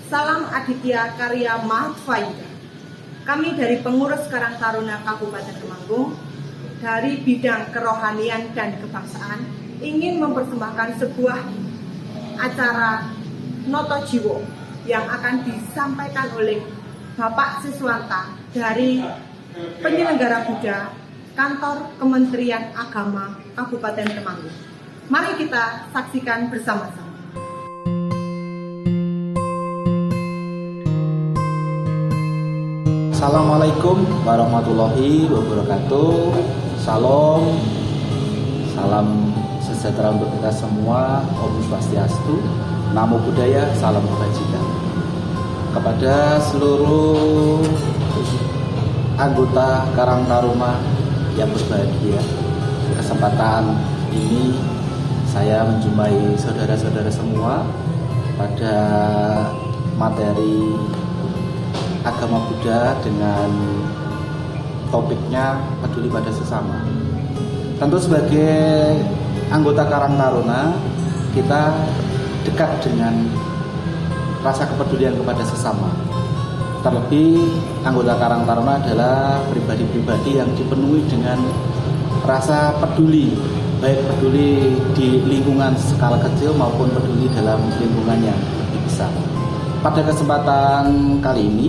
Salam Aditya Karya Mahfaida. Kami dari pengurus Karang Taruna Kabupaten Temanggung dari bidang kerohanian dan kebangsaan ingin mempersembahkan sebuah acara Noto Jiwo yang akan disampaikan oleh Bapak Siswanta dari penyelenggara Buddha Kantor Kementerian Agama Kabupaten Temanggung. Mari kita saksikan bersama-sama. Assalamualaikum warahmatullahi wabarakatuh. Salam sejahtera untuk kita semua. Om Swastiastu, Namo Buddhaya, salam kebajikan. Kepada seluruh anggota Karang Taruna yang berbahagia, kesempatan ini saya menjumpai saudara-saudara semua pada materi agama Buddha dengan topiknya peduli pada sesama. Tentu sebagai anggota Karang Taruna kita dekat dengan rasa kepedulian kepada sesama. Terlebih anggota Karang Taruna adalah pribadi-pribadi yang dipenuhi dengan rasa peduli, baik peduli di lingkungan skala kecil maupun peduli dalam lingkungan yang lebih besar. Pada kesempatan kali ini,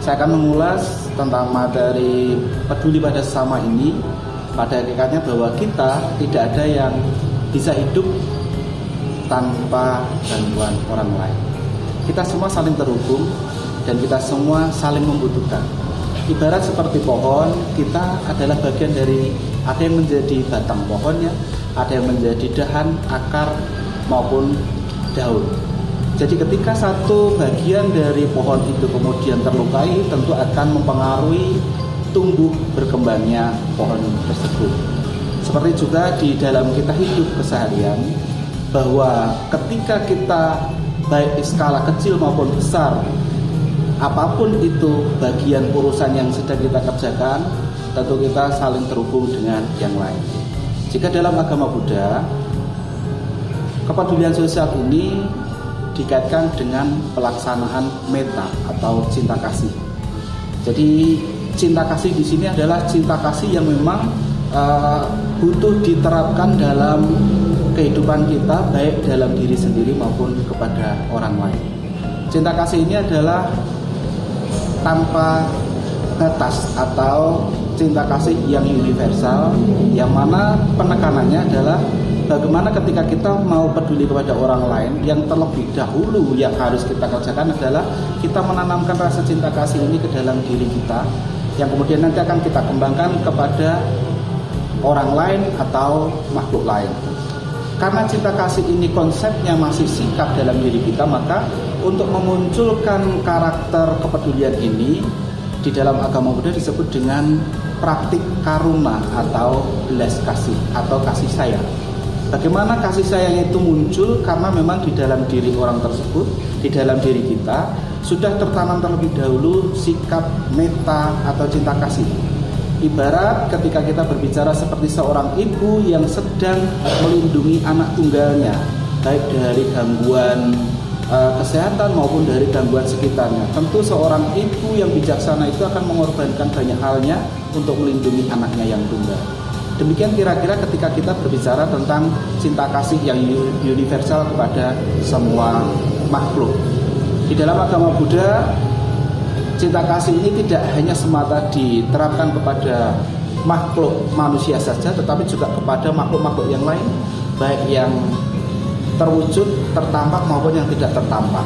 saya akan mengulas tentang materi peduli pada sesama ini. Pada hakikatnya bahwa kita tidak ada yang bisa hidup tanpa bantuan orang lain. Kita semua saling terhubung dan kita semua saling membutuhkan. Ibarat seperti pohon, kita adalah bagian dari, ada yang menjadi batang pohonnya, ada yang menjadi dahan, akar, maupun daun. Jadi ketika satu bagian dari pohon itu kemudian terlukai, tentu akan mempengaruhi tumbuh berkembangnya pohon tersebut. Seperti juga di dalam kita hidup keseharian, bahwa ketika kita baik di skala kecil maupun besar, apapun itu bagian urusan yang sedang kita kerjakan, tentu kita saling terhubung dengan yang lain. Jika dalam agama Buddha, kepedulian sosial ini dikaitkan dengan pelaksanaan metta atau cinta kasih. Jadi cinta kasih di sini adalah cinta kasih yang memang butuh diterapkan dalam kehidupan kita, baik dalam diri sendiri maupun kepada orang lain. Cinta kasih ini adalah tanpa batas atau cinta kasih yang universal, yang mana penekanannya adalah bagaimana ketika kita mau peduli kepada orang lain, yang terlebih dahulu yang harus kita kerjakan adalah kita menanamkan rasa cinta kasih ini ke dalam diri kita, yang kemudian nanti akan kita kembangkan kepada orang lain atau makhluk lain. Karena cinta kasih ini konsepnya masih sikap dalam diri kita, maka untuk memunculkan karakter kepedulian ini di dalam agama Buddha disebut dengan praktik karuna atau belas kasih atau kasih sayang. Bagaimana kasih sayang itu muncul? Karena memang di dalam diri orang tersebut, di dalam diri kita sudah tertanam terlebih dahulu sikap metta atau cinta kasih. Ibarat ketika kita berbicara seperti seorang ibu yang sedang melindungi anak tunggalnya, baik dari gangguan kesehatan maupun dari gangguan sekitarnya. Tentu seorang ibu yang bijaksana itu akan mengorbankan banyak halnya untuk melindungi anaknya yang tunggal. Demikian kira-kira ketika kita berbicara tentang cinta kasih yang universal kepada semua makhluk. Di dalam agama Buddha, cinta kasih ini tidak hanya semata diterapkan kepada makhluk manusia saja, tetapi juga kepada makhluk-makhluk yang lain, baik yang terwujud, tertampak maupun yang tidak tertampak,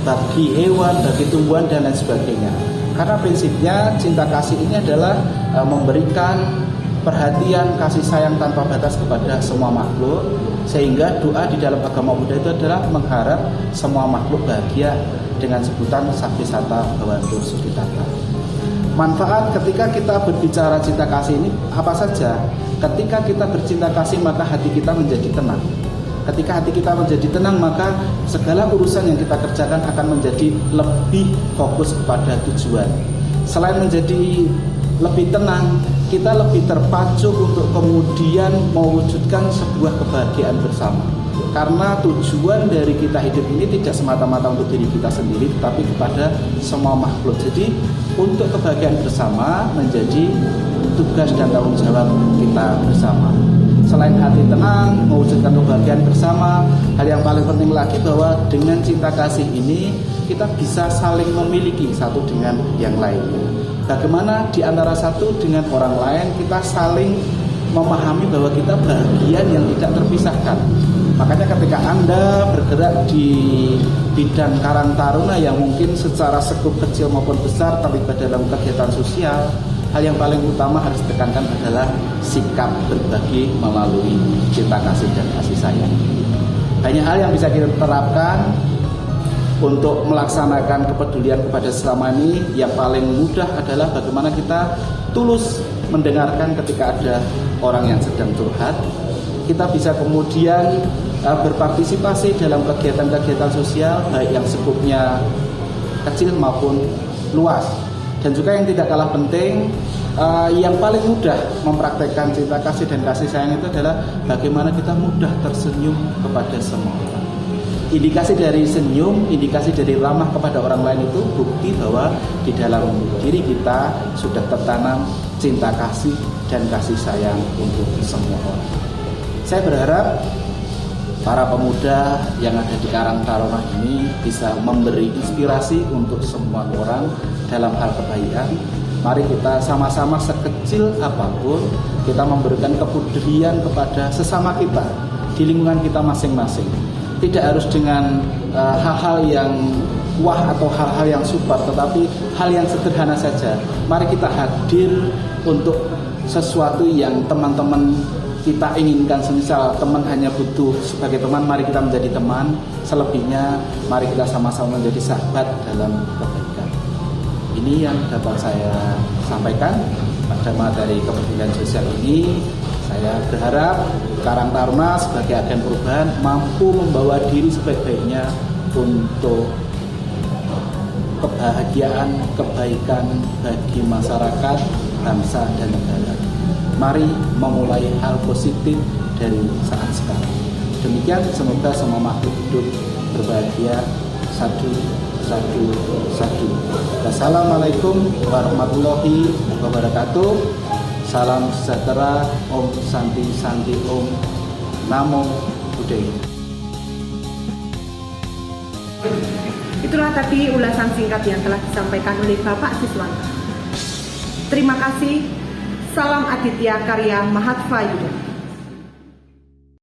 bagi hewan, bagi tumbuhan, dan lain sebagainya. Karena prinsipnya cinta kasih ini adalah memberikan perhatian, kasih sayang tanpa batas kepada semua makhluk, sehingga doa di dalam agama Buddha itu adalah mengharap semua makhluk bahagia dengan sebutan Sabbisata Bhavantu Sukhitata. Manfaat ketika kita berbicara cinta kasih ini apa saja? Ketika kita bercinta kasih, maka hati kita menjadi tenang. Ketika hati kita menjadi tenang, maka segala urusan yang kita kerjakan akan menjadi lebih fokus kepada tujuan. Selain menjadi lebih tenang, kita lebih terpacu untuk kemudian mewujudkan sebuah kebahagiaan bersama. karena tujuan dari kita hidup ini tidak semata-mata untuk diri kita sendiri, tetapi kepada semua makhluk. Jadi untuk kebahagiaan bersama menjadi tugas dan tanggung jawab kita bersama. Selain hati tenang, mewujudkan kebahagiaan bersama, hal yang paling penting lagi bahwa dengan cinta kasih ini kita bisa saling memiliki satu dengan yang lainnya. Bagaimana di antara satu dengan orang lain kita saling memahami bahwa kita bagian yang tidak terpisahkan. Makanya ketika Anda bergerak di bidang Karang Taruna yang mungkin secara sekup kecil maupun besar terlibat dalam kegiatan sosial, hal yang paling utama harus ditekankan adalah sikap berbagi melalui cinta kasih dan kasih sayang. Banyak hal yang bisa kita terapkan untuk melaksanakan kepedulian kepada sesama ini. Yang paling mudah adalah bagaimana kita tulus mendengarkan ketika ada orang yang sedang curhat. Kita bisa kemudian berpartisipasi dalam kegiatan-kegiatan sosial, baik yang skupnya kecil maupun luas. Dan juga yang tidak kalah penting, yang paling mudah mempraktekkan cinta kasih dan kasih sayang itu adalah bagaimana kita mudah tersenyum kepada semua orang. Indikasi dari senyum, indikasi dari ramah kepada orang lain itu bukti bahwa di dalam diri kita sudah tertanam cinta kasih dan kasih sayang untuk semua orang. Saya berharap para pemuda yang ada di Karang Taruna ini bisa memberi inspirasi untuk semua orang dalam hal kebaikan. Mari kita sama-sama sekecil apapun kita memberikan kepedulian kepada sesama kita di lingkungan kita masing-masing. Tidak harus dengan hal-hal yang wah atau hal-hal yang super, tetapi hal yang sederhana saja. Mari kita hadir untuk sesuatu yang teman-teman kita inginkan. Semisal teman hanya butuh sebagai teman, mari kita menjadi teman. Selebihnya mari kita sama-sama menjadi sahabat dalam kebaikan. Ini yang dapat saya sampaikan pada materi kepedulian sosial ini. Saya berharap Karang Taruna sebagai agen perubahan mampu membawa diri sebaik-baiknya untuk kebahagiaan, kebaikan bagi masyarakat, bangsa, dan negara. Mari memulai hal positif dari saat sekarang. Demikian, semoga semua makhluk hidup berbahagia. Satu. Wassalamualaikum warahmatullahi wabarakatuh. Salam sejahtera. Om Santi Santi Om. Namo Buddhaya. Itulah tadi ulasan singkat yang telah disampaikan oleh Bapak Siswanto. Terima kasih. Salam Aditya Karya Mahatfa Yuda.